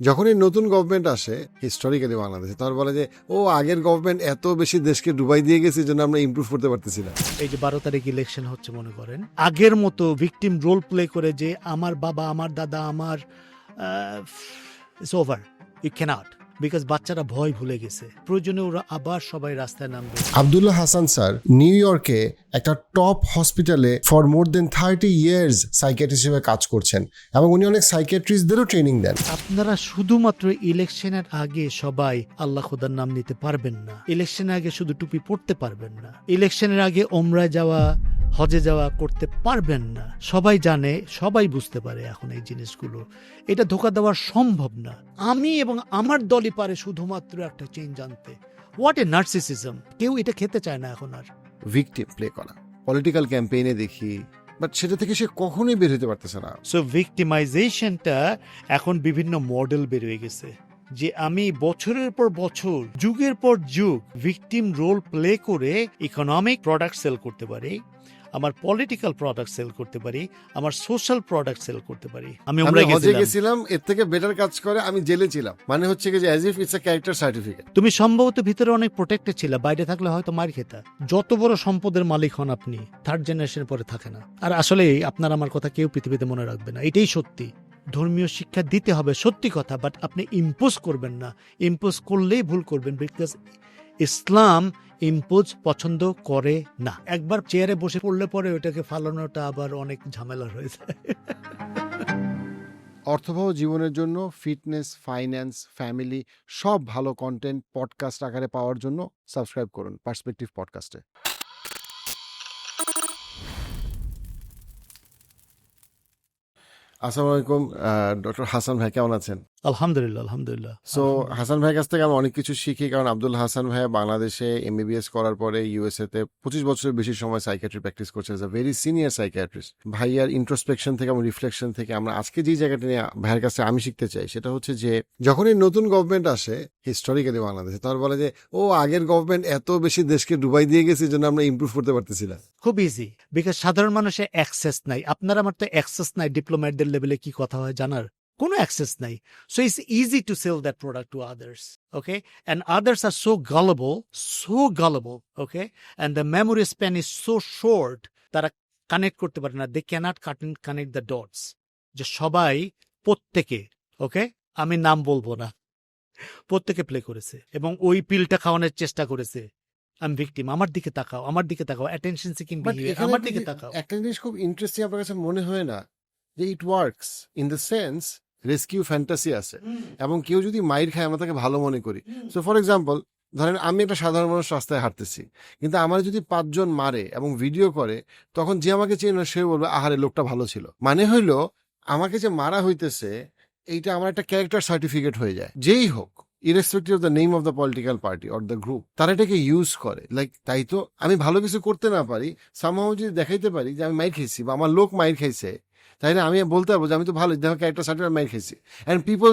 যখনই নতুন গভর্নমেন্ট আসে হিস্টোরিক্যালি বাংলাদেশে, তখন বলে যে ও আগের গভর্নমেন্ট এত বেশি দেশকে ডুবাই দিয়ে গেছে, জন্য আমরা ইমপ্রুভ করতে পারতেছি না। এই যে 12 তারিখ ইলেকশন হচ্ছে, মনে করেন আগের মতো ভিকটিম রোল প্লে করে যে আমার বাবা, আমার দাদা, আমার it's over, you can't, because বাচ্চারা ভয় ভুলে গেছে। প্রয়োজনে ওরা আবার সবাই রাস্তায় নামবে। আব্দুল্লাহ হাসান স্যার নিউ ইয়র্কে একটা টপ হসপিটালে for more than 30 years psychiatrist হিসেবে কাজ করছেন এবং উনি অনেক সাইকিয়াট্রিস্টদেরও ট্রেনিং দেন। আপনারা শুধুমাত্র ইলেকশনের আগে সবাই আল্লাহ খোদার নাম নিতে পারবেন না, ইলেকশনের আগে শুধু টুপি পড়তে পারবেন না, ইলেকশনের আগে ওমরায় যাওয়া, হজে যাওয়া করতে পারবেন না। সবাই জানে, সবাই বুঝতে পারে এখন এই জিনিসগুলো। এটা ধোকা দেওয়া সম্ভব না। আমি এবং আমার দলই পারে শুধুমাত্র একটা চেঞ্জ আনতে। What a narcissism! কেউ এটা খেতে চায় না এখন আর। ভিকটিম প্লে করা পলিটিক্যাল ক্যাম্পেইনে দেখি, বাট সেটা থেকে সে কখনোই বের হতে পারতেছে না। সো ভিকটিমাইজেশনটা এখন বিভিন্ন মডেল বের হয়ে গেছে, যে আমি বছরের পর বছর, যুগের পর যুগ ভিকটিম রোল প্লে করে ইকোনমিক প্রোডাক্ট সেল করতে পারি, আমার পলিটিক্যাল প্রোডাক্ট সেল করতে পারি, আমার সোশ্যাল প্রোডাক্ট সেল করতে পারি। আমি হজে গেছিলাম, এর থেকে বেটার কাজ করে আমি জেলে ছিলাম, মানে হচ্ছে কি যে as if it's a character certificate. তুমি সম্ভবত ভিতরে অনেক প্রোটেক্টেড ছিল, বাইরে থাকলে হয়তো মার খেতা। যত বড় সম্পদের মালিক হন আপনি, থার্ড জেনারেশনের পরে থাকে না। আর আসলে আপনার আমার কথা কেউ পৃথিবীতে মনে রাখবে না, এটাই সত্যি। ধর্মীয় শিক্ষা দিতে হবে, সত্যি কথা, বাট আপনি ইম্পোজ করবেন না। ইম্পোজ করলেই ভুল করবেন, বিকজ ইসলাম ইম্পোজ পছন্দ করে না। একবার চেয়ারে বসে পড়লে পরে ওটাকে ফালানোটা আবার অনেক ঝামেলা হয়ে যায়। অর্থবহ জীবনের জন্য ফিটনেস, ফাইন্যান্স, ফ্যামিলি সব ভালো কন্টেন্ট পডকাস্ট আকারে পাওয়ার জন্য সাবস্ক্রাইব করুন পার্সপেক্টিভ পডকাস্টে। আসসালামু আলাইকুম ডক্টর হাসান ভাই, কেমন আছেন? আলহামদুলিল্লাহ, আলহামদুলিল্লাহ। সো হাসান ভাইয়ের কাছ থেকে আমরা অনেক কিছু শিখি, কারণ আব্দুল হাসান ভাই বাংলাদেশে এমবিবিএস করার পরে ইউএসএ তে 25 বছরের বেশি সময় সাইকিয়াট্রি প্র্যাকটিস করছেন, as a very senior psychiatrist. ভাইয়ার ইন্ট্রোস্পেকশন থেকে এবং রিফ্লেকশন থেকে আমরা আজকে যে জায়গাটা নিয়ে ভাইয়ের কাছে আমি শিখতে চাই, সেটা হচ্ছে যে যখনই নতুন গভর্নমেন্ট আসে হিস্টোরিক্যালি বাংলাদেশে, তখন বলে যে ও আগের গভর্নমেন্ট এত বেশি দেশকে ডুবাই দিয়ে গেছে, জন্য আমরা ইমপ্রুভ করতে পারতেছি না। খুব ইজি, বিকজ সাধারণ মানুষের অ্যাক্সেস নাই। আপনার আমার তো অ্যাক্সেস নাই। ডিপ্লোম্যাটদের লেভেলে কি কথা হয় জানার কোনো অ্যাক্সেস নাই। So it's easy to sell that product to others, okay? And others are so gullible, okay? And the memory span is so short, তারা কানেক্ট করতে পারে না। They cannot connect the dots, যে সবাই, প্রত্যেকে, ওকে, আমি নাম বলবো না, প্রত্যেকে প্লে করেছে এবং ওই পিলটা খাওয়ানোর চেষ্টা করেছে। আমি ভিকটিম, আমার দিকে তাকাও, আমার দিকে তাকাও, অ্যাটেনশন সিকিং বিহেভিয়ার, আমার দিকে তাকাও। একটা জিনিস খুব ইন্টারেস্টিং আপনার কাছে মনে হয় না যে it works in the sense rescue fantasy আছে, এবং কেউ যদি মাইর খায় আমরা তাকে ভালো মনে করি। সো ফর এক্সাম্পল, ধরেন আমি একটা সাধারণ মানুষ রাস্তায় হাঁটতেছি, কিন্তু আমার যদি 5 জন মারে এবং ভিডিও করে, তখন যে আমাকে চেনে না সে বলবে আহারে লোকটা ভালো ছিল। মানে হইলো আমাকে যে মারা হইতেছে এইটা আমার একটা ক্যারেক্টার সার্টিফিকেট হয়ে যায়। যেই হোক, irrespective of the name of the political party or the group, তারা এটাকে ইউজ করে। লাইক তাই তো আমি ভালো কিছু করতে না পারি, সামহাও যদি দেখাইতে পারি যে আমি মাইর খেয়েছি বা আমার লোক মাইর খাইছে, তাইলে আমি বলতে পারবো যে আমি তো ভালো, দেখো ক্যারেক্টার সার্টিফিকেট মাইর খাইছি, অ্যান্ড পিপল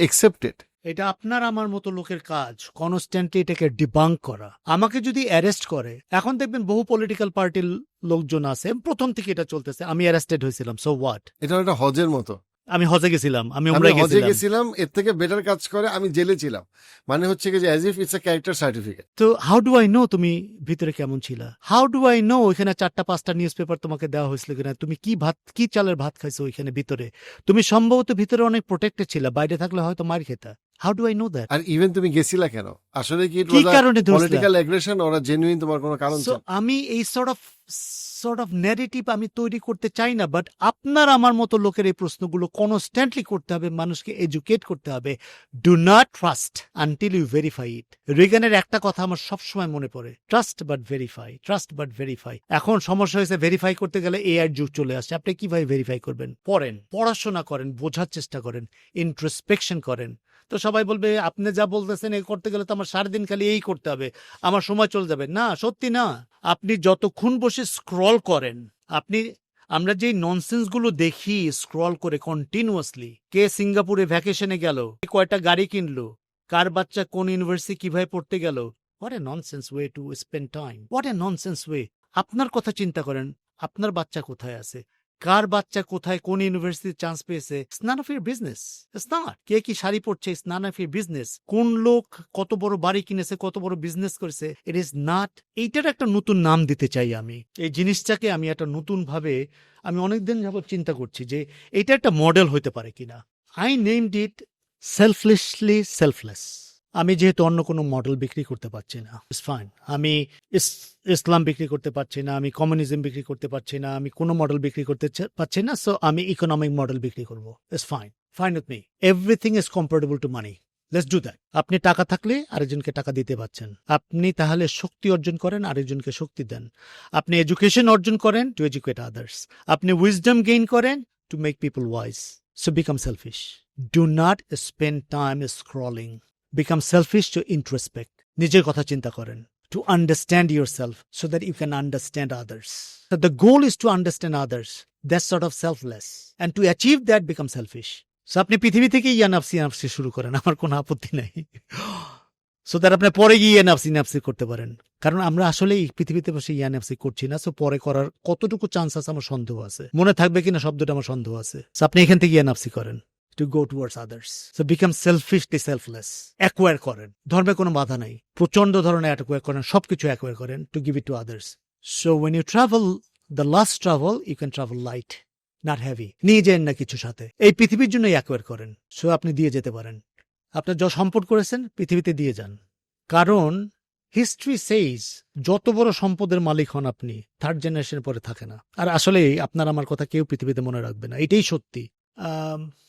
একসেপ্ট ইট। এটা আপনার আমার মতো লোকের কাজ, কনস্ট্যান্টলি এটাকে ডিবাঙ্ক করা। আমাকে যদি অ্যারেস্ট করে, এখন দেখবেন বহু পলিটিক্যাল পার্টির লোকজন আছে, প্রথম থেকে এটা চলতেছে, আমি অ্যারেস্টেড হয়েছিলাম, সো হোয়াট? এটা একটা হজের মতো। আমি হজে গেছিলাম, আমি হজে উমরায় গেছিলাম, এর থেকে বেটার কাজ করে আমি জেলে ছিলাম, মানে হচ্ছে কি যে as if it's a character certificate. তো হাউ ডু আই নো তুমি ভিতরে কেমন ছিল? হাউ ডু আই নো ওইখানে 4টা-5টা নিউজ পেপার তোমাকে দেওয়া হয়েছিল কিনা? তুমি কি চালের ভাত খাইছো ওইখানে ভিতরে? তুমি সম্ভবত ভিতরে অনেক প্রোটেক্টেড ছিল, বাইরে থাকলে হয়তো মার খেতা। How do I know that? আর ইভেন তুমি গেছিলা কেন? আসলে কি কি কারণে পলিটিক্যাল অ্যাগ্রেশন ওরা জেনুইন, তোমার কোনো কারণ সো ছিল? আমি এই সর্ট অফ ন্যারেটিভ আমি তৈরি করতে চাই না, বাট আপনার আমার মতো লোকের এই প্রশ্নগুলো কনস্ট্যান্টলি করতে হবে, মানুষকে এডুকেট করতে হবে। Do not trust until you verify it. রিগানের একটা কথা আমার সবসময় মনে পড়ে, trust but verify, trust but verify. এখন সমস্যা হয়েছে, ভেরিফাই করতে গেলে এআই যুগ চলে আসছে। আপনি কিভাবে ভেরিফাই করবেন? পড়েন, পড়াশোনা করেন, বোঝার চেষ্টা করেন, ইন্ট্রোস্পেকশন করেন। তো সবাই বলবে আপনি যা বলতেছেন এই করতে গেলে তো আমার সারাদিন খালি এই করতে হবে, আমার সময় চলে যাবে। না, সত্যি না। আপনি যতক্ষণ বসে স্ক্রল করেন, আমরা যেই ননসেন্স গুলো দেখি স্ক্রল করে কন্টিনিউয়াসলি, কে সিঙ্গাপুরে ভ্যাকেশনে গেল, কে কয়টা গাড়ি কিনলো, কার বাচ্চা কোন ইউনিভার্সিটি কিভাবে পড়তে গেল, what a nonsense way to spend time, what a nonsense way. আপনার কথা চিন্তা করেন, আপনার বাচ্চা কোথায় আছে, কার বাচ্চা কোথায় কোন ইউনিভার্সিটি চান্স পেয়েছে, it's none of your business. It's not. কে কি শাড়ি পরছে, it's none of your business. কোন লোক কত বড় বাড়ি কিনেছে, কত বড় বিজনেস করেছে, ইট ইজ নট। এইটার একটা নতুন নাম দিতে চাই আমি। এই জিনিসটাকে আমি একটা নতুন ভাবে আমি অনেকদিন যাবত চিন্তা করছি যে এটা একটা মডেল হতে পারে কিনা। I named it selflessly selfless. আমি যেহেতু অন্য কোনো মডেল বিক্রি করতে পারছি না, ইটস ফাইন। আমি ইসলাম বিক্রি করতে পারছি না, আমি কমিউনিজম বিক্রি করতে পারছি না, আমি কোনো মডেল বিক্রি করতে পারছি না, সো আমি ইকোনমিক মডেল বিক্রি করবো। It's fine, fine with me. Everything is comparable to money. Let's do that. আপনি টাকা থাকলে আরেকজনকে টাকা দিতে পারছেন, আপনি তাহলে শক্তি অর্জন করেন, আরেকজনকে শক্তি দেন। আপনি এডুকেশন অর্জন করেন টু এডুকেট আদার্স। আপনি উইজডম গেইন করেন to make people wise. So become selfish. Do not spend time scrolling. Become selfish to introspect. নিজের কথা চিন্তা করেন, to understand yourself so that you can understand others. So the goal is to understand others. That's sort of selfless. And to achieve that, become selfish. So আপনি পৃথিবী থেকে ইয়ানাফসি শুরু করেন, আমার কোনো আপত্তি নাই। সো দ্যাট আপনি পরে গিয়ে ইয়ানাফসি করতে পারেন। কারণ আমরা আসলে এই পৃথিবীতে বসে ইয়ানাফসি করছি না, সো পরে করার কতটুকু চান্স আছে আমার সন্দেহ আছে। মনে থাকবে কিনা শব্দটা আমার সন্দেহ আছে। সো আপনি এখান থেকে ইয়ানাফসি করেন to go towards others. So become selfishly selfless. Acquire করেন, ধর্মে কোনো বাধা নাই, প্রচন্ড ধরনের acquire করেন, সবকিছু acquire করেন to give it to others. So when you travel, the last travel, you can travel light, not heavy. নিয়ে যান না কিছু সাথে, এই পৃথিবীর জন্যই acquire করেন, সো আপনি দিয়ে যেতে পারেন। আপনার যা সম্পদ করেছেন পৃথিবীতে দিয়ে যান। কারণ হিস্ট্রি সেইজ যত বড় সম্পদের মালিক হন আপনি, থার্ড জেনারেশনের পরে থাকে না। আর আসলে আপনার আমার কথা কেউ পৃথিবীতে মনে রাখবে না, এটাই সত্যি।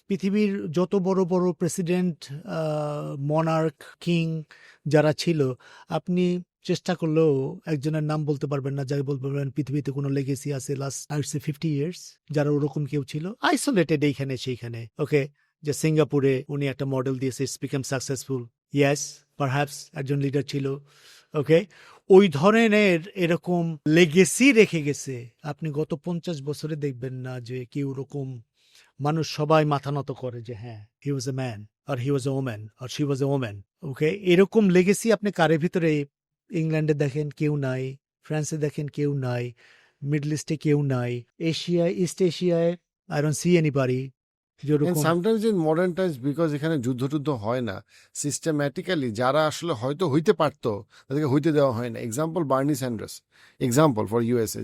পৃথিবীর যত বড় বড় প্রেসিডেন্ট, মনার্ক, কিং যারা ছিল, আপনি চেষ্টা করলেও একজনের নাম বলতে পারবেন না, যাই বলতে পারবেন পৃথিবীতে কোনো লেগেসি আছে লাস্ট 50 ইয়ার্স, যারা ওরকম কেউ ছিল আইসোলেটেড এইখানে সেইখানে। ওকে, যে সিঙ্গাপুরে উনি একটা মডেল দিয়েছে, it's become successful. Yes, perhaps একজন লিডার ছিল। ওকে, ওই ধরনের এরকম লেগেসি রেখে গেছে। আপনি গত 50 বছরে দেখবেন না যে কেউ ওরকম মানুষ সবাই মাথা নত করে যে হ্যাঁ, হি ওয়াজ এ ম্যান আর হি ওয়াজ এ ওম্যান আর she was a woman. Okay, এরকম লেগেসি আপনি কারের ভিতরে ইংল্যান্ডে দেখেন কেউ নাই, ফ্রান্সে দেখেন কেউ নাই, মিডল ইস্টে কেউ নাই, এশিয়ায়, ইস্ট এশিয়ায় I don't see anybody. And sometimes in modern times, because এখানে যুদ্ধ টুদ্ধ হয় না সিস্টেম্যাটিক্যালি, যারা আসলে হয়তো হইতে পারতো তাদেরকে হইতে দেওয়া হয় না। Example Bernie Sanders, example for USA,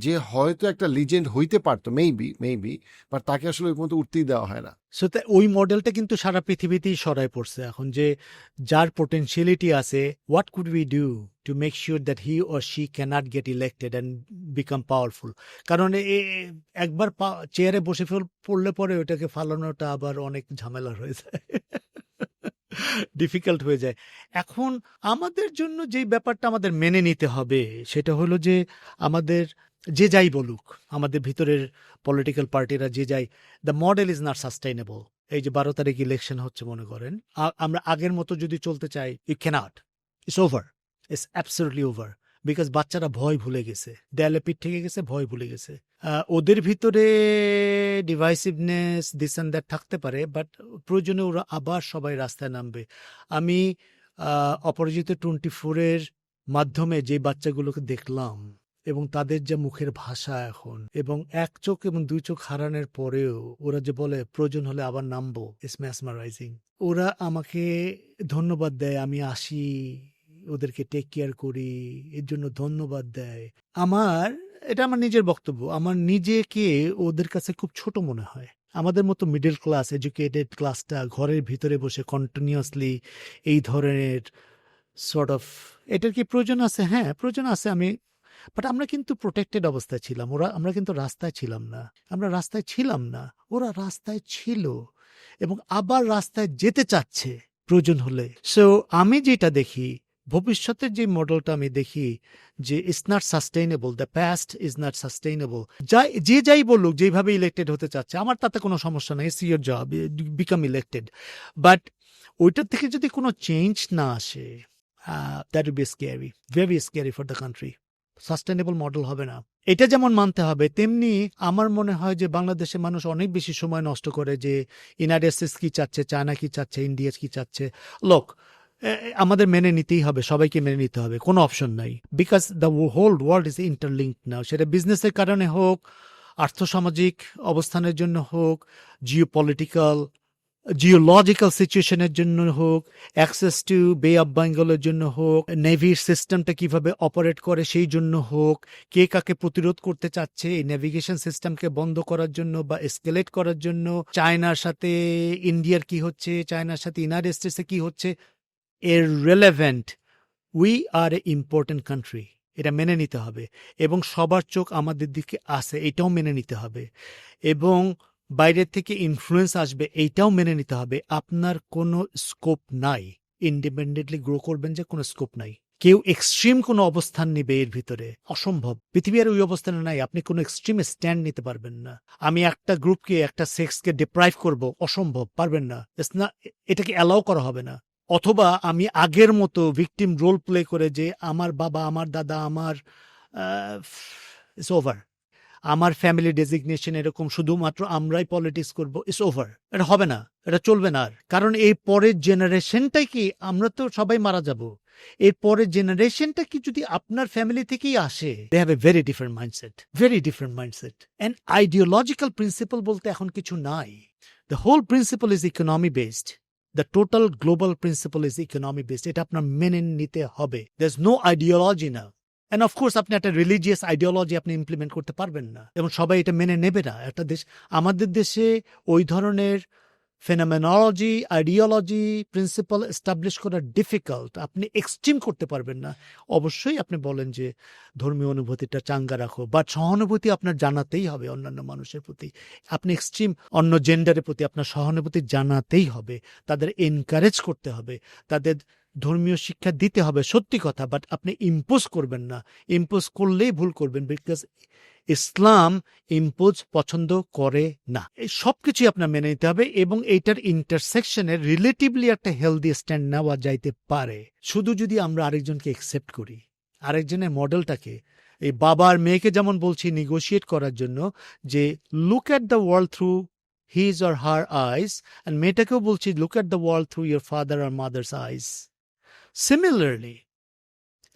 যে হয়তো একটা লিজেন্ড হইতে পারতো মেবি, বাট তাকে আসলে ওই মতো উঠতেই দেওয়া হয় না। সো ওই মডেলটা কিন্তু সারা পৃথিবীতেই সরাই পড়ছে এখন, যে যার পোটেনশিয়ালিটি আছে, what could we do to make sure that he or she can't get elected and become powerful. কারণ একবার চেয়ারে বসে পড়লে পরে ওটাকে ফালানোটা আবার অনেক ঝামেলার হয়ে যায়, ডিফিকাল্ট হয়ে যায়। এখন আমাদের জন্য যে ব্যাপারটা আমাদের মেনে নিতে হবে সেটা হলো যে আমাদের যে যাই বলুক, আমাদের ভিতরের পলিটিক্যাল পার্টিরা যে যাই, the model is not sustainable. এই যে 12 তারিখ ইলেকশন হচ্ছে, মনে করেন আমরা আগের মতো যদি চলতে চাই, you can't, it's over, it's absolutely over. Because বাচ্চারা ভয় ভুলে গেছে, দেয়ালে পিঠ থেকে গেছে, ভয় ভুলে গেছে। ওদের ভিতরে ডিভাইসিভনেস দিস অ্যান্ড দ্যাট থাকতে পারে, বাট প্রয়োজনে ওরা আবার সবাই রাস্তায় নামবে। আমি অপরাজিত 24-এর মাধ্যমে যে বাচ্চাগুলোকে দেখলাম এবং তাদের যে মুখের ভাষা এখন, এবং 1 চোখ এবং 2 চোখ হারানোর পরেও ওরা যে বলে প্রয়োজন হলে আবার নামবো, ইটস ম্যাসমারাইজিং। ওরা আমাকে ধন্যবাদ দেয়, আমি আসি, ওদেরকে টেক কেয়ার করি, এর জন্য ধন্যবাদ দেয়। এটা আমার নিজের বক্তব্য, আমার নিজেকে ওদের কাছে খুব ছোট মনে হয়। আমাদের মতো মিডল ক্লাস এডুকেটেড ক্লাসটা ঘরের ভিতরে বসে কন্টিনিউয়াসলি এই ধরনের সর্ট অফ, এটার কি প্রয়োজন আছে? হ্যাঁ, প্রয়োজন আছে। বাট আমরা কিন্তু প্রোটেক্টেড অবস্থায় ছিলাম, আমরা কিন্তু রাস্তায় ছিলাম না। আমরা রাস্তায় ছিলাম না, ওরা রাস্তায় ছিল এবং আবার রাস্তায় যেতে চাচ্ছে প্রয়োজন হলে। সো আমি যেটা দেখি, ভবিষ্যতের যে মডেলটা আমি দেখি, যে it's not sustainable, the past is not sustainable. যে যাই বলুক, যেভাবে ইলেক্টেড হতে চাচ্ছে, আমার তাতে কোনো সমস্যা নেই, it's your job, become elected. But ওইটার থেকে যদি কোনো চেঞ্জ না আসে, that will be scary, very scary for the country. Sustainable model হবে না। এটা যেমন মানতে হবে, তেমনি আমার মনে হয় যে বাংলাদেশের মানুষ অনেক বেশি সময় নষ্ট করে যে ইউনাইটেড স্টেটস কি চাচ্ছে, চায়না কি চাচ্ছে, ইন্ডিয়া কি চাচ্ছে। লোক, আমাদের মেনে নিতেই হবে, সবাইকে মেনে নিতে হবে, কোনো অপশন নাই। Because the whole world is interlinked now, সেটা বিজনেসের কারণে হোক, আর্থসামাজিক অবস্থানের জন্য হোক, জিওলজিক্যাল সিচুয়েশনের জন্য হোক, অ্যাক্সেস টু বে অফ বেঙ্গলের জন্য হোক, নেভির সিস্টেমটা কিভাবে অপারেট করে সেই জন্য হোক, কে কাকে প্রতিরোধ করতে চাচ্ছে এই নেভিগেশন সিস্টেমকে বন্ধ করার জন্য বা এসকেলেট করার জন্য, চায়নার সাথে ইন্ডিয়ার কি হচ্ছে, চায়নার সাথে ইউনাইটেড স্টেটসে কি হচ্ছে, এর relevant. We are A important country, এটা মেনে নিতে হবে, এবং সবার চোখ আমাদের দিকে আসে, এটাও মেনে নিতে হবে, এবং বাইরের থেকে ইনফ্লুয়েন্স আসবে, এইটাও মেনে নিতে হবে। আপনার কোনো স্কোপ নাই, ইন্ডিপেন্ডেন্টলি গ্রো করবেন যে কোনো স্কোপ নাই। কেউ এক্সট্রিম কোনো অবস্থান নিবে এর ভিতরে, অসম্ভব। পৃথিবী আর ওই অবস্থানে নাই, আপনি কোনো এক্সট্রিম স্ট্যান্ড নিতে পারবেন না। আমি একটা গ্রুপকে, একটা সেক্সকে ডিপ্রাইভ করব, অসম্ভব, পারবেন না, এটাকে অ্যালাউ করা হবে না। অথবা আমি আগের মতো ভিকটিম রোল প্লে করে যে আমার বাবা, আমার দাদা, আমার ইটস ওভার, আমার ফ্যামিলি ডেজিগনেশন এরকম, শুধুমাত্র আমরাই পলিটিক্স করব, ইটস ওভার। এটা হবে না, এটা চলবে না আর। কারণ এই পরের জেনারেশনটাই কি, আমরা তো সবাই মারা যাব, এর পরের জেনারেশনটা কি যদি আপনার ফ্যামিলি থেকেই আসে, they have a very different mindset, very different mindset. And ideological principle বলতে এখন কিছু নাই। The whole principle is economy based. The total global principle is economy based. এটা আপনার মেনে নিতে হবে। দের ইজ নো আইডিওলজি না। অ্যান্ড অফকোর্স আপনি একটা রিলিজিয়াস আইডিওলজি আপনি ইমপ্লিমেন্ট করতে পারবেন না, এবং সবাই এটা মেনে নেবে না। একটা দেশ, আমাদের দেশে ওই ধরনের ফেনোমেনোলজি, আইডিওলজি, প্রিন্সিপাল এস্টাবলিশ করা ডিফিকাল্ট। আপনি এক্সট্রিম করতে পারবেন না। অবশ্যই আপনি বলেন যে ধর্মীয় অনুভূতিটা চাঙ্গা রাখো, বাট সহানুভূতি আপনার জানাতেই হবে অন্যান্য মানুষের প্রতি। আপনি এক্সট্রিম অন্য জেন্ডারের প্রতি আপনার সহানুভূতি জানাতেই হবে, তাদের এনকারেজ করতে হবে, তাদের ধর্মীয় শিক্ষা দিতে হবে, সত্যি কথা। বাট আপনি ইম্পোজ করবেন না। ইম্পোজ করলেই ভুল করবেন, বিকজ ইসলাম ইম্পোজ পছন্দ করে না। এই সব কিছুই আপনার মেনে নিতে হবে, এবং এইটার ইন্টারসেকশনে রিলেটিভলি একটা হেলদি স্ট্যান্ড নেওয়া যাইতে পারে, শুধু যদি আমরা আরেকজনকে অ্যাকসেপ্ট করি, আরেকজনের মডেলটাকে। এই বাবার মেয়েকে যেমন বলছি নেগোশিয়েট করার জন্য, যে look at the world through his or her eyes, and মেয়েটাকেও বলছি look at the world through your father আর mother's eyes. Similarly,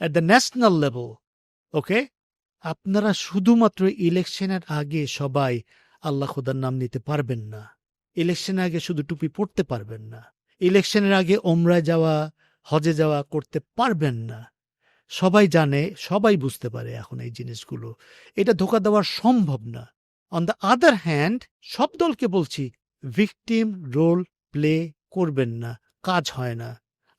at the national level, okay, আপনারা শুধুমাত্র ইলেকশনের আগে সবাই আল্লাহ খোদার নাম নিতে পারবেন না। ইলেকশনের আগে শুধু টুপি পড়তে পারবেন না। ইলেকশনের আগে ওমরায় যাওয়া, হজে যাওয়া করতে পারবেন না। সবাই জানে, সবাই বুঝতে পারে এখন এই জিনিসগুলো। এটা ধোঁকা দেওয়া সম্ভব না। অন দ্য আদার হ্যান্ড, সব দলকে বলছি ভিকটিম রোল প্লে করবেন না, কাজ হয় না।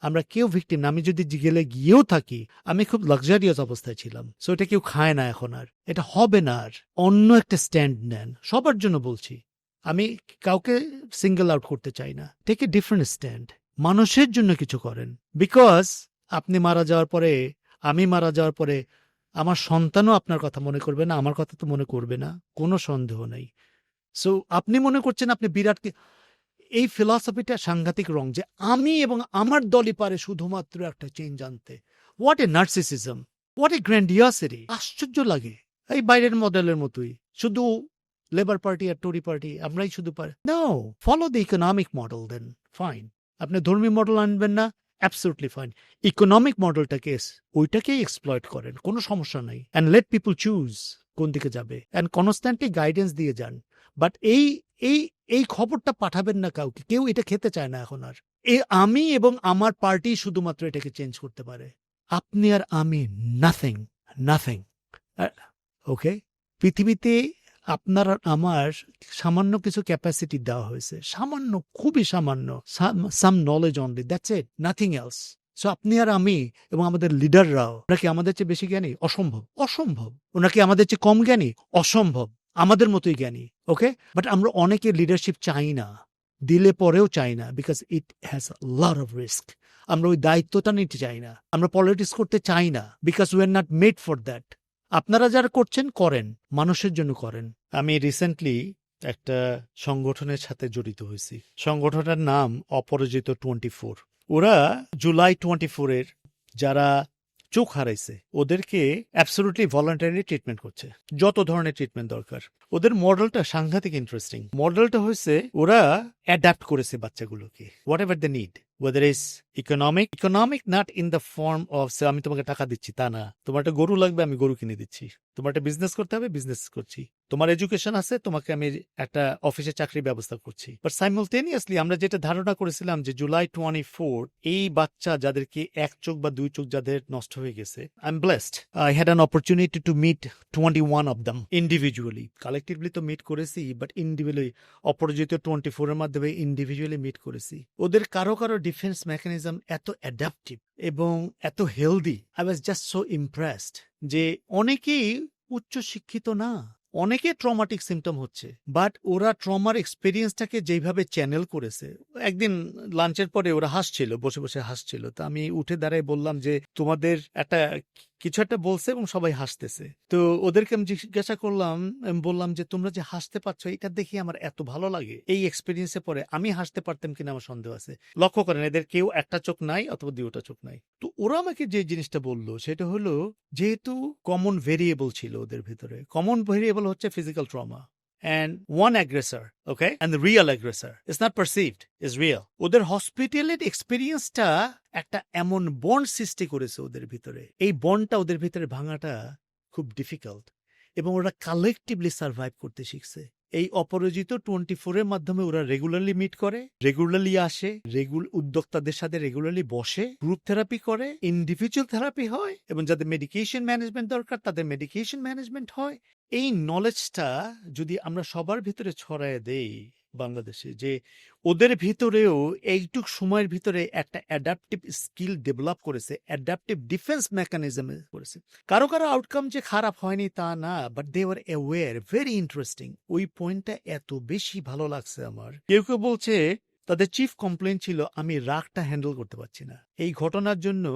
আমরা কেউ ভিকটিম না। আমি যদি গেলে গিয়েও থাকি, আমি খুব লাক্সারিয়াস অবস্থায় ছিলাম, সো এটা কেউ খায় না এখন আর, এটা হবে না আর। অন্য একটা স্ট্যান্ড নেন, সবার জন্য বলছি। আমি কাউকে সিঙ্গেল আউট করতে চাই না। টেক এ ডিফারেন্ট স্ট্যান্ড, মানুষের জন্য কিছু করেন। বিকজ আপনি মারা যাওয়ার পরে, আমি মারা যাওয়ার পরে আমার সন্তানও আপনার কথা মনে করবে না, আমার কথা তো মনে করবে না, কোনো সন্দেহ নেই। সো আপনি মনে করছেন আপনি বিরাটকে, এই ফিলসফিটা সাংঘাতিক রং, যে আমি এবং আমার দলই পারে শুধুমাত্র একটা চেঞ্জ আনতে। What a narcissism, what a grandiosity. আশ্চর্য লাগে। এই বাইরের মডেলের মতোই, শুধু লেবার পার্টি আর টোরি পার্টি, আমরাই শুধু পারি। No, follow the economic model, then fine. আপনি ধর্মীয় মডেল আনবেন না, অ্যাবসলিউটলি ফাইন। ইকোনমিক মডেলটাকে, ওইটাকেই এক্সপ্লয়েট করেন, কোনো সমস্যা নাই। অ্যান্ড লেট পিপল চুজ কোন দিকে যাবে, অ্যান্ড কনস্ট্যান্টলি গাইডেন্স দিয়ে যান। বাট এই খবরটা পাঠাবেন না কাউকে, কেউ এটা খেতে চায় না এখন আর। আমি এবং আমার পার্টি শুধুমাত্র এটাকে চেঞ্জ করতে পারে। আপনি আর আমি নাথিং, নাথিং। ওকে, পৃথিবীতে আপনার আর আমার সামান্য কিছু ক্যাপাসিটি দেওয়া হয়েছে, সামান্য, খুবই সামান্য, some knowledge only, that's it, nothing else. So আপনি আর আমি এবং আমাদের লিডাররাও, ওনাকে আমাদের চেয়ে বেশি জ্ঞানী? অসম্ভব, অসম্ভব। ওনাকে আমাদের চেয়ে কম জ্ঞানী? অসম্ভব, আমাদের মতোই জ্ঞানী। ওকে, বাট আমরা অনেকে লিডারশিপ চাই না, দিলে পরেও চাই না, because it has a lot of risk. আমরা ওই দায়িত্বটা নিতে চাই না, আমরা পলিটিক্স করতে চাই না, because we are not made for that. আপনারা যারা করছেন, করেন, মানুষের জন্য করেন। আমি রিসেন্টলি একটা সংগঠনের সাথে জড়িত হয়েছি। সংগঠনের নাম অপরাজিত 24। ওরা জুলাই 24-এর যারা চোখ হারাইছে ওদেরকে অ্যাবসলিউটলি ভলান্টারি ট্রিটমেন্ট করছে, যত ধরনের ট্রিটমেন্ট দরকার। ওদের মডেলটা সাংঘাতিক ইন্টারেস্টিং। মডেলটা হয়েছে ওরা অ্যাডাপ্ট করেছে বাচ্চাগুলোকে, what ever the need, weather is economic not in the form of আমি তোমাকে টাকা দিচ্ছি তা না, তোমার একটা গরু লাগবে আমি গরু কিনে দিচ্ছি, তোমার একটা বিজনেস করতে হবে বিজনেস করছি, তোমার এডুকেশন আছে তোমাকে আমি একটা অফিসে চাকরির ব্যবস্থা করছি। বাট সাইমultaneously আমরা যেটা ধারণা করেছিলাম যে জুলাই 24 এই বাচ্চা যাদেরকে এক চোখ বা দুই চোখ যাদের নষ্ট হয়ে গেছে, I am blessed, I had an opportunity to meet 21 of them individually. Collectively তো মিট করেছি, বাট ইন্ডিভিজুয়ালি অপরাজিত 24 এর মাধ্যমে ইন্ডিভিজুয়ালি মিট করেছি। ওদের কারো কারো ডিফেন্স মেকানিজম এত অ্যাডাপটিভ এবং এত healthy, I was just so impressed যে অনেকেই উচ্চ শিক্ষিত না, অনেকে ট্রমাটিক সিমটম হচ্ছে, বাট ওরা ট্রমার এক্সপিরিয়েন্সটাকে যেভাবে চ্যানেল করেছে। একদিন লাঞ্চের পরে ওরা হাসছিল, বসে বসে হাসছিল, তা আমি উঠে দাঁড়ায় বললাম যে তোমাদের একটা কিছু একটা বলছে এবং সবাই হাসতেছে। তো ওদেরকে আমি জিজ্ঞাসা করলাম, আমি বললাম যে তোমরা যে হাসতে পারছো এটা দেখি আমার এত ভালো লাগে, এই এক্সপিরিয়েন্সে পরে আমি হাসতে পারতাম কিনা আমার সন্দেহ আছে। লক্ষ্য করেন এদের কেউ একটা চোখ নাই অথবা দুটা চোখ নাই। তো ওরা আমাকে যে জিনিসটা বললো সেটা হলো যেহেতু কমন ভেরিয়েবল ছিল ওদের ভিতরে, কমন ভেরিয়েবল হচ্ছে physical trauma and one aggressor, okay, and the real aggressor is not perceived, is real. ওদের হসপিটালের এক্সপিরিয়েন্সটা একটা এমন বন্ড সৃষ্টি করেছে ওদের ভিতরে, এই বন্ডটা ওদের ভিতরে ভাঙাটা খুব ডিফিকাল্ট, এবং ওরা কালেকটিভলি সার্ভাইভ করতে শিখছে। এই অপরাজিত 24 এর মাধ্যমে ওরা রেগুলারলি মিট করে, রেগুলারলি আসে, উদ্যোক্তাদের সাথে রেগুলারলি বসে, গ্রুপ থেরাপি করে, ইন্ডিভিজুয়াল থেরাপি হয়, এবং যাদের মেডিকেশন ম্যানেজমেন্ট দরকার তাদের মেডিকেশন ম্যানেজমেন্ট হয়। এই নলেজটা যদি আমরা সবার ভিতরে ছড়ায় দেই বাংলাদেশে, যে ওদের ভিতরেও এইটুক সময়ের ভিতরে একটা অ্যাডাপটিভ স্কিল ডেভেলপ করেছে, অ্যাডাপটিভ ডিফেন্স মেকানিজম করেছে। কারো কারো আউটকাম যে খারাপ হয়নি তা না, but they were aware, very interesting. ওই পয়েন্টটা এত বেশি ভালো লাগছে আমার। কেউ কেউ বলছে তাদের চিফ কমপ্লেন ছিল আমি রাগটা হ্যান্ডেল করতে পারছি না। এই ঘটনার জন্য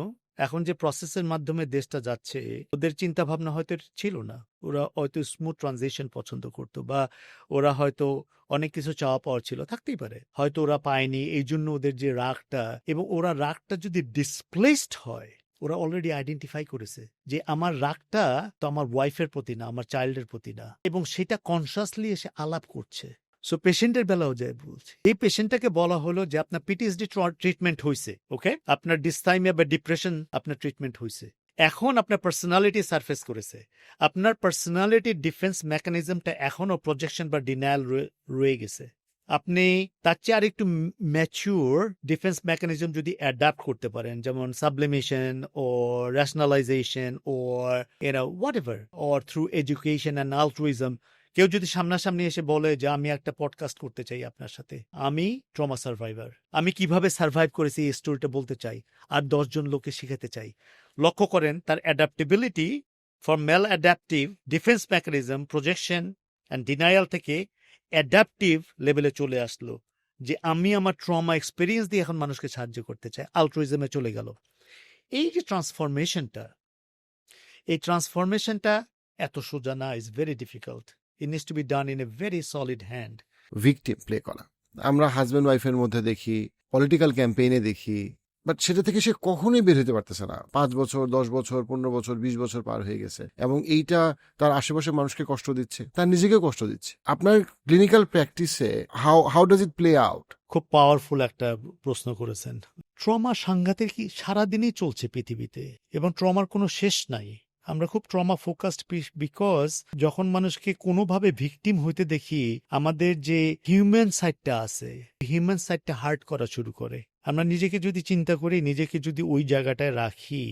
এখন যে প্রসেসের মাধ্যমে দেশটা যাচ্ছে, ওদের চিন্তা ভাবনা হয়তো ছিল না, ওরা হয়তো স্মুথ ট্রানজিশন পছন্দ করতো, বা ওরা হয়তো অনেক কিছু চাওয়া পাওয়ার ছিল, থাকতেই পারে, হয়তো ওরা পায়নি, এই জন্য ওদের যে রাগটা, এবং ওরা রাগটা যদি ডিসপ্লেসড হয়, ওরা অলরেডি আইডেন্টিফাই করেছে যে আমার রাগটা তো আমার ওয়াইফের প্রতি না, আমার চাইল্ডের প্রতি না, এবং সেটা কনসাসলি এসে আলাপ করছে। সো পেশেন্টের বেলাও যায় বলছে, এই পেশেন্টটাকে বলা হলো যে আপনার পিটিএসডি ট্রিটমেন্ট হয়েছে, ওকে, আপনার ডিসথাইমিয়া বা ডিপ্রেশন আপনার ট্রিটমেন্ট হয়েছে, এখন আপনার পার্সোনালিটি সারফেস করেছে, আপনার পার্সোনালিটির ডিফেন্স মেকানিজমটা এখনো প্রজেকশন বা ডিনায়াল রয়ে গেছে, আপনি তার চেয়ে আর একটু ম্যাচিউর ডিফেন্স মেকানিজম যদি অ্যাডাপ্ট করতে পারেন, যেমন সাবলিমেশন ও রেশনালাইজেশন ও whatever, or through education and altruism. কেউ যদি সামনাসামনি এসে বলে যে আমি একটা পডকাস্ট করতে চাই আপনার সাথে, আমি ট্রমা সার্ভাইভার, আমি কিভাবে সার্ভাইভ করেছি এই স্টোরিটা বলতে চাই, আর 10 জন লোককে শিখাতে চাই, লক্ষ্য করেন তার adaptability for mail adaptive defence mechanism projection and denial থেকে অ্যাডাপটিভ লেভেলে চলে আসলো, যে আমি আমার ট্রমা এক্সপিরিয়েন্স দিয়ে এখন মানুষকে সাহায্য করতে চাই, আলট্রুইজমে চলে গেল। এই যে ট্রান্সফরমেশনটা, এই ট্রান্সফরমেশনটা এত সোজা না, is very difficult. It needs to be done in a very solid hand. Victim play করা আমরা হাজব্যান্ড ওয়াইফের মধ্যে দেখি, পলিটিক্যাল ক্যাম্পেইনে দেখি, বাট সেটা থেকে সে কখনোই বের হতে পারতেছে না। 5 বছর 10 বছর 15 বছর 20 বছর পার হয়ে গেছে, এবং এইটা তার আশেপাশে মানুষকে কষ্ট দিচ্ছে, তার নিজেকেও কষ্ট দিচ্ছে। আপনার ক্লিনিক্যাল প্র্যাকটিসে how does it play out? খুব পাওয়ারফুল একটা প্রশ্ন করেছেন। ট্রমা সাংঘাতিক সারাদিনই চলছে পৃথিবীতে, এবং ট্রমার কোনো শেষ নাই। আমরা খুব ট্রমা ফোকাসড বিকজ যখন মানুষকে কোনোভাবে ভিকটিম হইতে দেখি, আমাদের যে হিউম্যান সাইডটা আছে, হিউম্যান সাইডটা হার্ট করা শুরু করে। আমরা নিজেকে যদি চিন্তা করি, নিজেকে যদি ওই জায়গাটায় রাখি,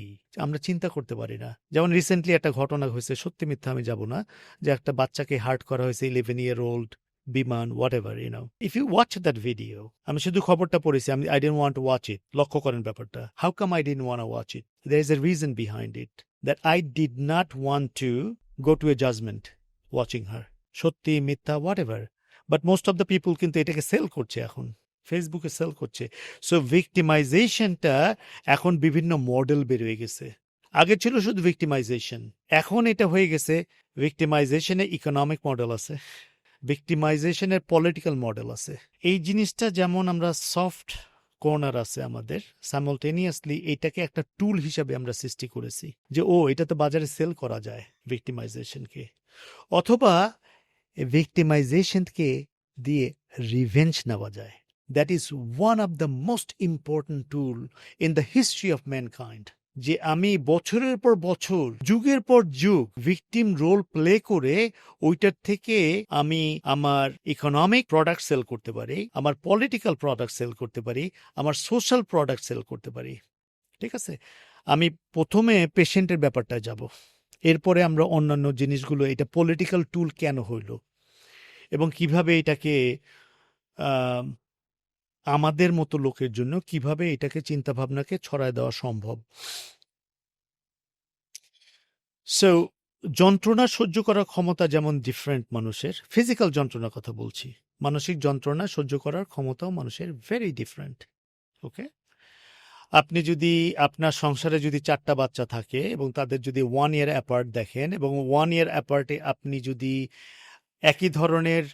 আমরা চিন্তা করতে পারি না। যেমন রিসেন্টলি একটা ঘটনা হয়েছে, সত্যি মিথ্যা আমি যাব না, যে একটা বাচ্চাকে হার্ট করা হয়েছে, 11-year-old বিমান, whatever, if you watch that video, আমি শুধু খবরটা পড়েছি, I didn't want to watch it. লক্ষ্য করেন ব্যাপারটা, how come I didn't want to watch it? There is a reason behind it, that I did not want to go to a judgment watching her. সত্যি মিথ্যা whatever, but most of the people কিন্তু এটাকে sell করছে, এখন ফেসবুকে sell করছে। So ভিক্টিমাইজেশনটা এখন বিভিন্ন মডেল বের হয়ে গেছে। আগে ছিল শুধু ভিক্টিমাইজেশন, এখন এটা হয়ে গেছে ভিক্টিমাইজেশনে ইকোনমিক মডেল আছে, ভিক্টিমাইজেশনের পলিটিক্যাল মডেল আছে। এই জিনিসটা যেমন আমরা সফট কর্নার আছে আমাদের, সাইমultaneously এটাকে একটা টুল হিসাবে আমরা সৃষ্টি করেছি, যে এটা তো বাজারে সেল করা যায় ভিক্টিমাইজেশনকে। অথবা ভিক্টিমাইজেশনকে দিয়ে রিভেঞ্জ নেওয়া যায়। That is one of the most important tool in the history of mankind. যে আমি বছরের পর বছর, যুগের পর যুগ ভিকটিম রোল প্লে করে ওইটার থেকে আমি আমার ইকোনমিক প্রোডাক্ট সেল করতে পারি, আমার পলিটিক্যাল প্রোডাক্ট সেল করতে পারি, আমার সোশ্যাল প্রোডাক্ট সেল করতে পারি। ঠিক আছে, আমি প্রথমে পেশেন্টের ব্যাপারটা যাব, এরপরে আমরা অন্যান্য জিনিসগুলো, এটা পলিটিক্যাল টুল কেন হইল এবং কিভাবে এটাকে আহ, আমাদের মতো লোকের জন্য কিভাবে এটাকে চিন্তাভাবনাকে ছড়ায় দেওয়া সম্ভব। সো যন্ত্রণা সহ্য করার ক্ষমতা যেমন ডিফারেন্ট মানুষের, ফিজিক্যাল যন্ত্রণার কথা বলছি, মানসিক যন্ত্রণা সহ্য করার ক্ষমতাও মানুষের ভেরি ডিফারেন্ট। ওকে, আপনি যদি আপনার সংসারে যদি 4টা বাচ্চা থাকে এবং তাদের যদি 1 ইয়ার অ্যাপার্ট দেখেন এবং 1 ইয়ার অ্যাপার্টে আপনি যদি একই ধরনের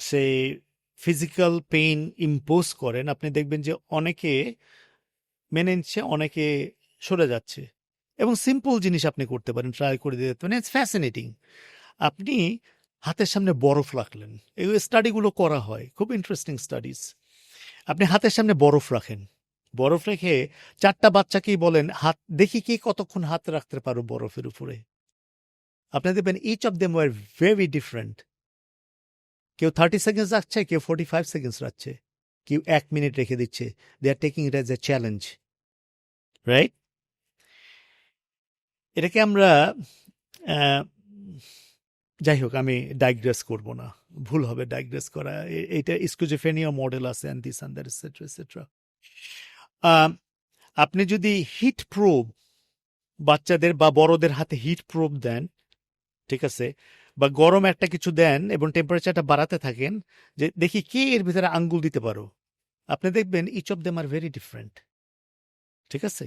সে ফিজিক্যাল পেইন ইম্পোজ করেন, আপনি দেখবেন যে অনেকে মেনে নিচ্ছে, অনেকে সরে যাচ্ছে। এবং সিম্পল জিনিস আপনি করতে পারেন, ট্রাই করে দিতে পারেন। It's fascinating. আপনি হাতের সামনে বরফ রাখলেন, এই স্টাডিগুলো করা হয়, খুব ইন্টারেস্টিং স্টাডিজ। আপনি হাতের সামনে বরফ রাখেন, বরফ রেখে 4টা বাচ্চাকেই বলেন হাত দেখি কি কতক্ষণ হাত রাখতে পারো বরফের উপরে। আপনি দেখবেন each of them were very different. কেউ 30 সেকেন্ডস রাখছে, কেউ 45 সেকেন্ডস রাখছে, কেউ 1 মিনিট রেখে দিচ্ছে। They are taking it as a challenge, right? এটাকে আমরা যাই হোক, আমি ডাইগ্রেস করব না, ভুল হবে ডাইগ্রেস করা। এটা স্কিজোফ্রেনিয়া মডেল আছে, and this and that etcetera etcetera. আপনি যদি হিট প্রোব বাচ্চাদের বা বড়দের হাতে হিট প্রোব দেন, ঠিক আছে, বা গরম একটা কিছু দেন এবং টেম্পারেচারটা বাড়াতে থাকেন, যে দেখি কে এর ভিতরে আঙ্গুল দিতে পারো, আপনি দেখবেন each of them are very different. ঠিক আছে,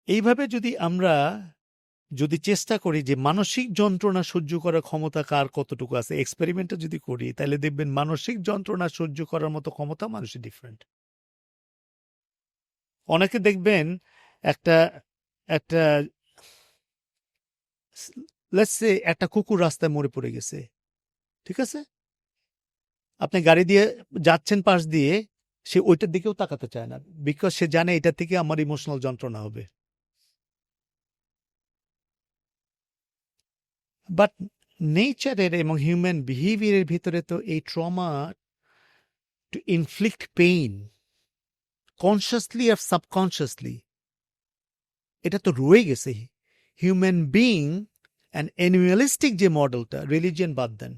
এইভাবে যদি আমরা যদি চেষ্টা করি যে মানসিক যন্ত্রণা সহ্য করার ক্ষমতা কার কতটুকু আছে, এক্সপেরিমেন্টটা যদি করি, তাহলে দেখবেন মানসিক যন্ত্রণা সহ্য করার মতো ক্ষমতা মানুষের ডিফারেন্ট। অনেকে দেখবেন একটা একটা লেটস সে একটা কুকুর রাস্তায় মরে পড়ে গেছে, ঠিক আছে, আপনি গাড়ি দিয়ে যাচ্ছেন পাশ দিয়ে, সে ওইটার দিকেও তাকাতে চায় না, বিকজ সে জানে এটা থেকে আমার ইমোশনাল যন্ত্রণা হবে। বাট নেচারের এবং হিউম্যান বিহেভিয়ারের ভিতরে তো এই trauma to inflict pain consciously আর সাবকনসিয়াসলি, এটা তো রয়ে গেছে। হিউম্যান বিং অ্যান্ড অ্যানিমালিস্টিক যে মডেলটা, রিলিজিয়ন বাদ দেন,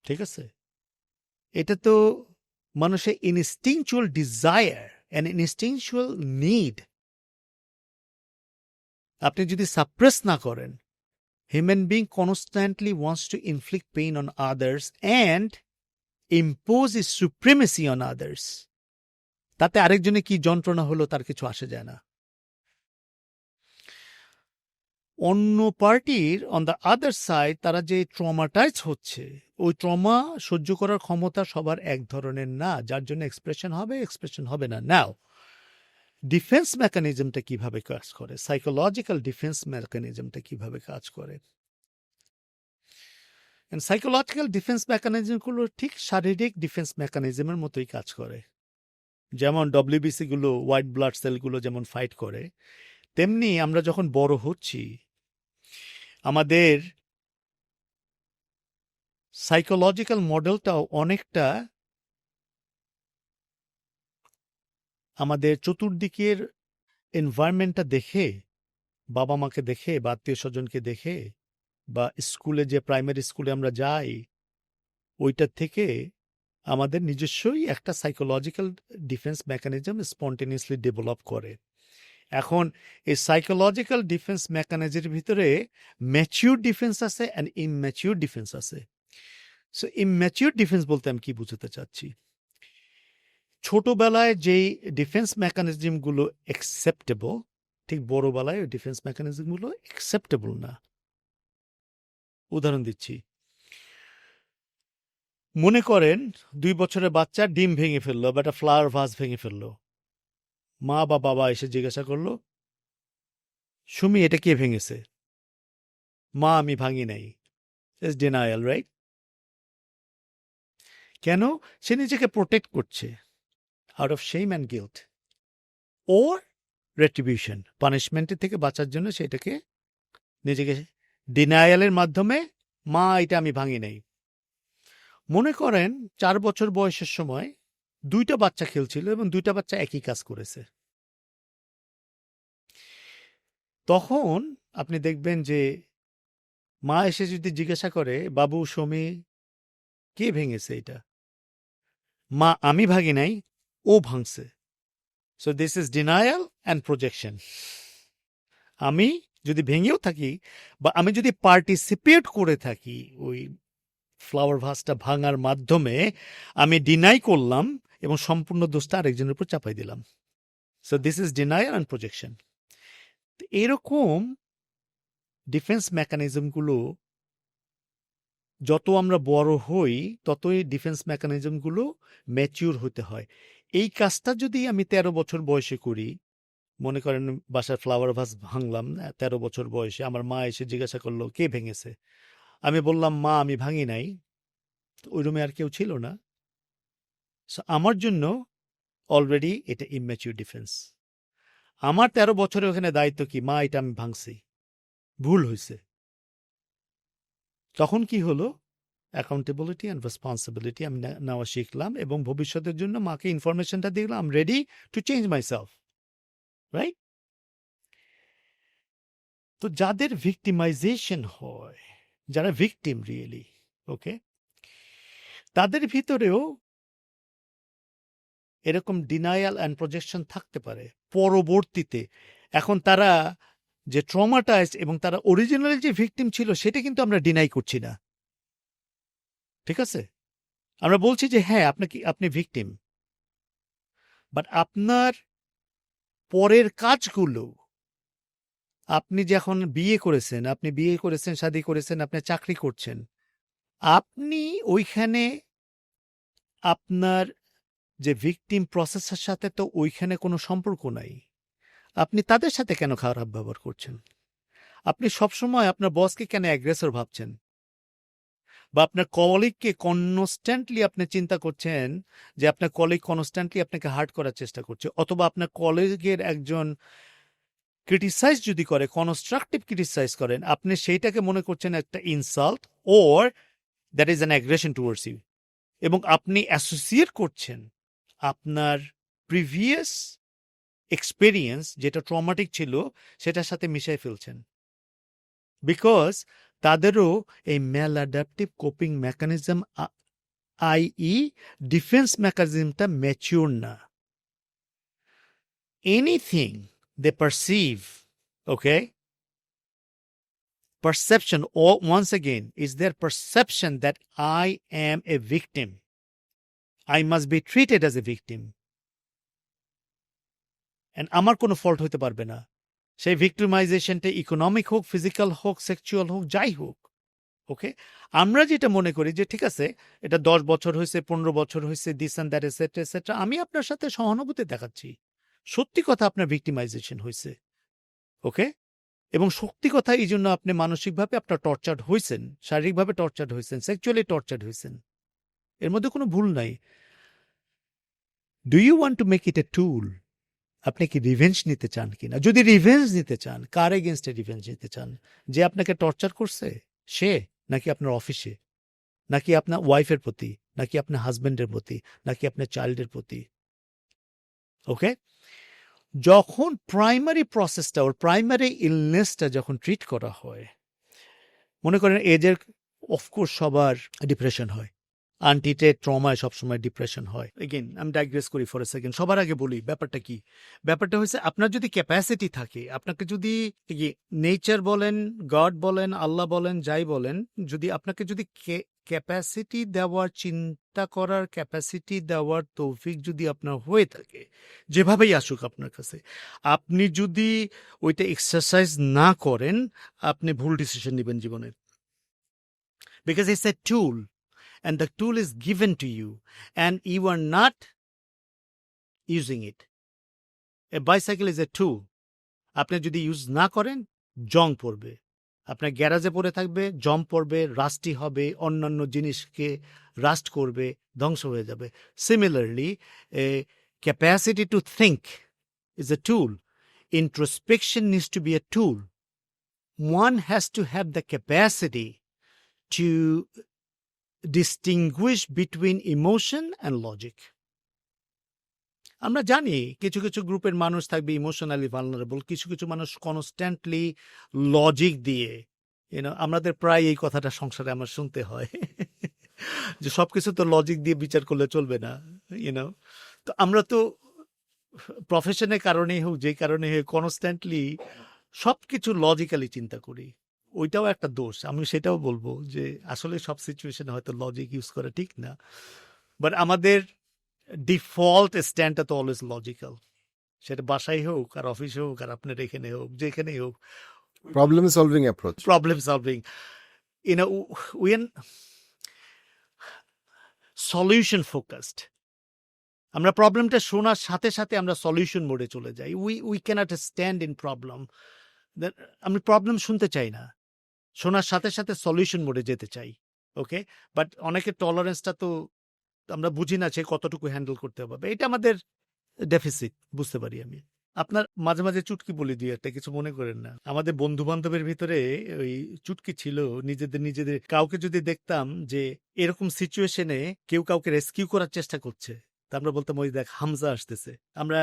ঠিক আছে, এটা তো মানুষের instinctual desire and instinctual need. আপনি যদি সাপ্রেস না করেন, human being constantly wants to inflict pain on others and impose is supremacy on others. তাতে আরেকজনে কি যন্ত্রণা হলো তার কিছু আসে যায় না। অন্য পার্টির অন দ্য আদার সাইড তারা যে ট্রমাটাইজ হচ্ছে, ওই ট্রমা সহ্য করার ক্ষমতা সবার এক ধরনের না, যার জন্য এক্সপ্রেশন হবে, এক্সপ্রেশন হবে না। নাও ডিফেন্স মেকানিজমটা কিভাবে কাজ করে, সাইকোলজিক্যাল ডিফেন্স মেকানিজমটা কিভাবে কাজ করে। সাইকোলজিক্যাল ডিফেন্স মেকানিজমগুলো ঠিক শারীরিক ডিফেন্স মেকানিজমের মতোই কাজ করে। যেমন ডব্লিউবিসি গুলো, হোয়াইট ব্লাড সেলগুলো যেমন ফাইট করে, তেমনি আমরা যখন বড় হচ্ছি আমাদের সাইকোলজিক্যাল মডেলটাও অনেকটা আমাদের চতুর্দিকের এনভায়রনমেন্টটা দেখে, বাবা মাকে দেখে বা আত্মীয় স্বজনকে দেখে বা স্কুলে যে প্রাইমারি স্কুলে আমরা যাই, ওইটার থেকে আমাদের নিজস্বই একটা psychological defence mechanism spontaneously develop করে। এখন এই সাইকোলজিক্যাল ডিফেন্স মেকানিজমের ভিতরে ম্যাচিউর ডিফেন্স আছে অ্যান্ড ইমম্যাচিউর ডিফেন্স আছে। সো ইমম্যাচিউর ডিফেন্স বলতে আমি কি বুঝাতে চাচ্ছি, ছোটবেলায় যেই ডিফেন্স মেকানিজমগুলো অ্যাকসেপ্টেবল, ঠিক বড়বেলায় ওই ডিফেন্স মেকানিজমগুলো অ্যাকসেপ্টেবল না। উদাহরণ দিচ্ছি, মনে করেন 2 বছরের বাচ্চা ডিম ভেঙে ফেললো বা একটা ফ্লাওয়ার ভাস ভেঙে ফেললো, মা বা বাবা এসে জিজ্ঞাসা করলো, সুমি এটা কে ভেঙেছে? মা আমি ভাঙি নাই, ইটস ডিনায়াল, রাইট? কেন? সে নিজেকে প্রোটেক্ট করছে out of shame and guilt, ওর রেট্রিবিউশন, পানিশমেন্টের থেকে বাঁচার জন্য সেটাকে নিজেকে ডিনায়ালের মাধ্যমে মা এটা আমি ভাঙি নাই। মনে করেন 4 বছর বয়সের সময় 2টা বাচ্চা খেলছিল এবং 2টা বাচ্চা একই কাজ করেছে। তখন আপনি দেখবেন যে মা এসে যদি জিজ্ঞাসা করে, বাবু সমী কে ভেঙেছে এটা? মা আমি ভাঙি নাই, ও ভাঙছে। So this is denial and projection. আমি যদি ভেঙেও থাকি বা আমি যদি পার্টিসিপেট করে থাকি ওই ফ্লাওয়ার ভাসটা ভাঙার মাধ্যমে, আমি ডিনাই করলাম এবং সম্পূর্ণ দোষটা আরেকজনের উপর চাপাই দিলাম। So this is denial and projection. এরকম ডিফেন্স মেকানিজমগুলো যত আমরা বড় হই ততই ডিফেন্স মেকানিজমগুলো ম্যাচিউর হতে হয়। এই কাজটা যদি আমি 13 বছর বয়সে করি, মনে করেন বাসার ফ্লাওয়ার ভাস ভাঙলাম 13 বছর বয়সে, আমার মা এসে জিজ্ঞাসা করলো কে ভেঙেছে, আমি বললাম মা আমি ভাঙি নাই, ওই রুমে আর কেউ ছিল না। So, আমার জন্য অলরেডি এটা ইম্যাচিউর ডিফেন্স। আমার 13 বছরে ওখানে দায়িত্ব কি, মা এটা আমি ভাঙছি, ভুল হয়েছে। তখন কি হলো, অ্যাকাউন্টেবিলিটি অ্যান্ড রেসপন্সিবিলিটি আমি নেওয়া শিখলাম এবং ভবিষ্যতের জন্য মাকে ইনফরমেশনটা দিলাম, I am ready to change my self, right? তো যাদের ভিক্টিমাইজেশন হয়, যারা ভিকটিম রিয়েলি, ওকে, তাদের ভিতরেও এরকম ডিনায়াল অ্যান্ড প্রজেকশন থাকতে পারে পরবর্তীতে। এখন তারা যে ট্রমাটাইজড এবং তারা অরিজিনাল যে ভিকটিম ছিল সেটা কিন্তু আমরা ডিনাই করছি না, ঠিক আছে? আমরা বলছি যে হ্যাঁ আপনি ভিকটিম, বাট আপনার পরের কাজগুলো, আপনি যখন বিয়ে করেছেন, শাদী করেছেন, আপনি চাকরি করছেন, আপনি ওইখানে আপনার যে ভিকটিম প্রসেসের সাথে তো ওইখানে কোনো সম্পর্ক নাই। আপনি তাদের সাথে কেন খারাপ ব্যবহার করছেন? আপনি সবসময় আপনার বসকে কেন অ্যাগ্রেসর ভাবছেন? বা আপনার কলিগকে কনস্ট্যান্টলি আপনি চিন্তা করছেন যে আপনার কলিগ কনস্ট্যান্টলি আপনাকে হার্ট করার চেষ্টা করছে, অথবা আপনার কলিগের একজন ক্রিটিসাইজ যদি করে, কনস্ট্রাকটিভ ক্রিটিসাইজ করেন, আপনি সেইটাকে মনে করছেন একটা insult or that is an aggression towards you, এবং আপনি অ্যাসোসিয়েট করছেন আপনার প্রিভিয়াস এক্সপেরিয়েন্স যেটা ট্রমাটিক ছিল সেটার সাথে মিশাই ফেলছেন। বিকজ তাদেরও এই maladaptive coping mechanism i e. Defence মেকানিজমটা ম্যাচিওর না। Anything they perceive, okay, perception, or once again is their perception that I am a victim, I must be treated as a victim, and আমার কোনো fault হতে পারবে না। সেই ভিক্টিমাইজেশনটা economic হোক, physical হোক, সেক্সুয়াল হোক, যাই হোক, ওকে। আমরা যেটা মনে করি যে ঠিক আছে এটা 10 বছর হয়েছে, 15 বছর হয়েছে, this and that etcetera etcetera, আমি আপনার সাথে সহানুভূতি দেখাচ্ছি, সত্যি কথা আপনার ভিক্টিমাইজেশন হয়েছে, ওকে, এবং সত্যি কথা এই জন্য আপনি মানসিকভাবে আপনার টর্চার্ড হয়েছেন, শারীরিকভাবে টর্চার্ড হয়েছেন, সেক্সুয়ালি টর্চার্ড হয়েছেন, এর মধ্যে কোনো ভুল নাই। Do you want to make it a tool? আপনি কি রিভেঞ্জ নিতে চান কিনা? যদি রিভেঞ্জ নিতে চান, কার এগেনস্টে রিভেঞ্জ নিতে চান? যে আপনাকে টর্চার করছে সে, নাকি আপনার অফিসে, নাকি আপনার ওয়াইফের প্রতি, নাকি আপনার হাজব্যান্ডের প্রতি, নাকি আপনার চাইল্ডের প্রতি, ওকে? যখন প্রাইমারি প্রসেসটা ওর প্রাইমারি ইলনেসটা যখন ট্রিট করা হয়, মনে করেন এজের অফকোর্স সবার ডিপ্রেশন হয়, আনট্রিটেড ট্রমায় সবসময় ডিপ্রেশন হয়। এগেন আমি ডাইগ্রেস করি ফর এ সেকেন্ড, সবার আগে বলি ব্যাপারটা কি। ব্যাপারটা হচ্ছে আপনার যদি ক্যাপাসিটি থাকে, আপনাকে যদি নেচার বলেন, গড বলেন, আল্লাহ বলেন, যাই বলেন, যদি আপনাকে যদি ক্যাপাসিটি দেওয়ার, চিন্তা করার ক্যাপাসিটি দেওয়ার তৌফিক যদি আপনার হয়ে থাকে, যেভাবেই আসুক আপনার কাছে, আপনি যদি ওইটা এক্সারসাইজ না করেন, আপনি ভুল ডিসিশন নেবেন জীবনে। Because it's a tool and the tool is given to you and you are not using it. A bicycle is a tool. আপনি যদি ইউজ না করেন জং পড়বে, আপনার গ্যারাজে পড়ে থাকবে, জম পড়বে, রাস্টি হবে, অন্যান্য জিনিসকে রাস্ট করবে, ধ্বংস হয়ে যাবে। Similarly capacity to think is a tool, introspection needs to be a tool. One has to have the capacity to distinguish between emotion and logic. আমরা জানি কিছু কিছু গ্রুপের মানুষ থাকবে ইমোশনালি ভালনারেবল, কিছু কিছু মানুষ কনস্ট্যান্টলি লজিক দিয়ে, আমাদের প্রায় এই কথাটা সংসারে আমার শুনতে হয় যে সবকিছু তো লজিক দিয়ে বিচার করলে চলবে না, তো আমরা তো প্রফেশনের কারণেই হোক, যে কারণে হোক, কনস্ট্যান্টলি সবকিছু লজিক্যালি চিন্তা করি। ওইটাও একটা দোষ, আমি সেটাও বলবো যে আসলে সব সিচুয়েশনে হয়তো লজিক ইউজ করা ঠিক না, বাট আমাদের ডিফল্ট স্ট্যান্ডটা তো অলওয়েজ লজিক্যাল, সেটা বাসায় হোক আর অফিসে হোক আর আপনার এখানে হোক, যেখানেই হোক, problem solving approach, problem solving, win solution focused. আমরা প্রবলেমটা শোনার সাথে সাথে আমরা সলিউশন মোডে চলে যাই। We can't stand in problem. আমি প্রবলেম শুনতে চাই না, শোনার সাথে সাথে সলিউশন মোডে যেতে চাই। ওকে, বাট অনেকের টলারেন্সটা তো আমরা বুঝি না সে কতটুকু হ্যান্ডেল করতে হবে, এটা আমাদের ডেফিসিট, বুঝতে পারি আমি। আপনার মাঝে মাঝে চুটকি বলি দিয়ে একটা, কিছু মনে করেন না। আমাদের বন্ধু বান্ধবের ভিতরে ওই চুটকি ছিল, নিজেদের কাউকে যদি দেখতাম যে এরকম সিচুয়েশনে কেউ কাউকে রেস্কিউ করার চেষ্টা করছে, তা আমরা বলতাম ওই দেখ হামজা আসতেছে। আমরা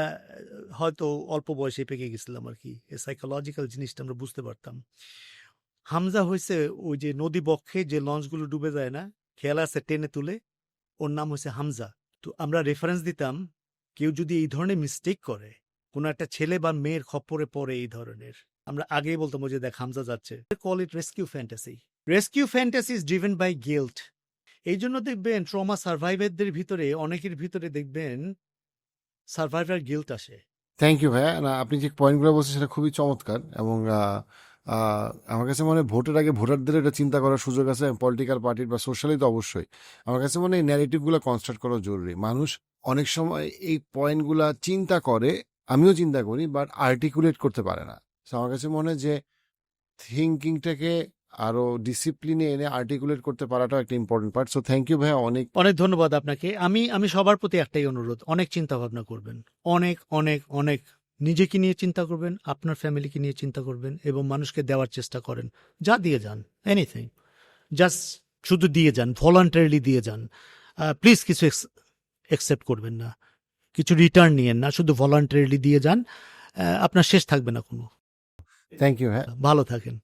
হয়তো অল্প বয়সে পেকে গেছিলাম আর কি, সাইকোলজিক্যাল জিনিসটা আমরা বুঝতে পারতাম। হামজা হয়েছে ওই যে নদী বক্ষে যে লঞ্চগুলো ডুবে যায় না, খেয়াল আছে, টেনে তুলে, ওর নাম হয়েছে হামজা। তো আমরা রেফারেন্স দিতাম, কেউ যদি এই ধরনের মিস্টেক করে, কোনো একটা ছেলে বা মেয়ের খপ্পরে পড়ে এই ধরনের, আমরা আগেই বলতাম ওই যে দেখ হামজা যাচ্ছে। Call it rescue fantasy. Rescue fantasy is driven by guilt. এই জন্য দেখবেন ট্রমা সার্ভাইভারদের ভিতরে, অনেকের ভিতরে দেখবেন সার্ভাইভার গিল্ট আসে। থ্যাংক ইউ ভাইয়া। না, আপনি যে পয়েন্টগুলো বলছেন সেটা খুবই চমৎকার, এবং আমার কাছে মনে হয় ভোটের আগে ভোটারদের এটা চিন্তা করার সুযোগ আছে, পলিটিক্যাল পার্টির বা সোশ্যালি তো অবশ্যই। আমার কাছে মনে হয় এই ন্যারেটিভগুলো কনস্ট্রাক্ট করা জরুরি। মানুষ অনেক সময় এই পয়েন্টগুলা চিন্তা করে, আমিও চিন্তা করি, বাট আর্টিকুলেট করতে পারে না। So আমার কাছে মনে হয় যে থিঙ্কিংটাকে আরো ডিসিপ্লিনে এনে আর্টিকুলেট করতে পারাটাও একটা important part. So thank you ভাইয়া, অনেক অনেক ধন্যবাদ আপনাকে। আমি সবার প্রতি একটাই অনুরোধ, অনেক চিন্তা ভাবনা করবেন, অনেক অনেক অনেক নিজেকে নিয়ে চিন্তা করবেন, আপনার ফ্যামিলিকে নিয়ে চিন্তা করবেন, এবং মানুষকে দেওয়ার চেষ্টা করেন। যা দিয়ে যান, এনিথিং, জাস্ট শুধু দিয়ে যান, ভলান্টারিলি দিয়ে যান। প্লিজ কিছু অ্যাকসেপ্ট করবেন না, কিছু রিটার্ন নিয়েন না, শুধু ভলান্টারিলি দিয়ে যান। আপনার শেষ থাকবে না কোনো। থ্যাংক ইউ হ্যাঁ। ভালো থাকেন।